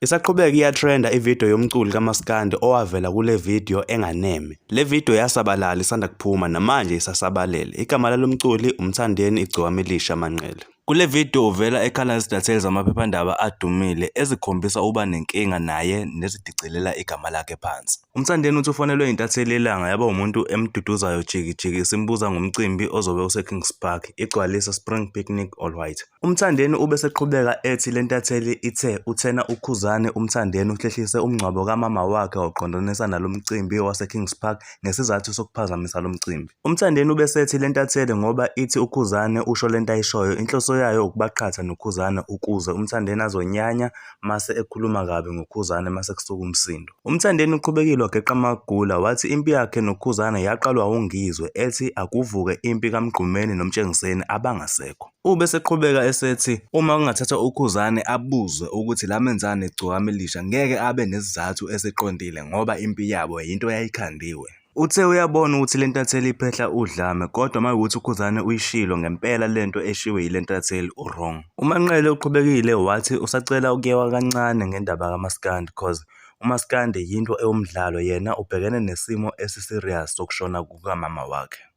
Isaqhubeka iyatrenda ividiyo yomculi kaMaskandi owavela kule video enganeme. Le video yasabalala isanda kuphuma namanje isasabalele. Igama lalomculi umthandeni Gcokama Elisha Manqele. Kule video uvela ekhala izitatheli zamaphephandaba adumile ezikhombisa uba nenkinga naye nezidicilela igama lakhe phansi. Umthandeni uthi ufonelwe intatheli yelanga yaba umuntu emduduzayo jikijiki simbuza ngomcimbi ozobe useKings Park, igcwalisa Spring Picnic All White. Umthandeni ube seqhubeka ethi le ntatheli ithe uthena ukhuzane umthandeni uhlehlise umngcwabo kamama wakhe waqondanisa nalo mcimbi waseKings Park ngesizathu sokuphazamisa lo mcimbi. Umthandeni ube sethi le ntatheli ngoba ithi ukhuzane usho lento ayishoyo inhloso yayo ukubaqhatha nokhuzane ukuze umthandeni azonyanya mase ekhuluma kabi ngokhuzane mase kusuka umsindo. Umthandeni uqhubekile wageqa amagula wathi impi yakhe nokhuzane yaqalwa ungizwe ethi akuvuke impi kaMgqumeni noMtshengiseni abangasekho. Ube seqhubeka esethi uma kungathatha ukhuzane abuzwe ukuthi lamenzane Gcokama Elisha ngeke abe nesizathu esiqondile ngoba impi yabo yinto yayikhandiwe. Uthe uyabona ukuthi le ntatheli iphehla udlame kodwa mawukuthi ukhuzane uyishilo ngempela lento eshiwe yile ntatheli wrong. uManqele uqhubekile wathi usacela ukuyewa kancane ngendaba kaMaskandi cause uMaskandi yinto ewumdlalo yena ubhekene nesimo esiserious sokushona kukamama wakhe.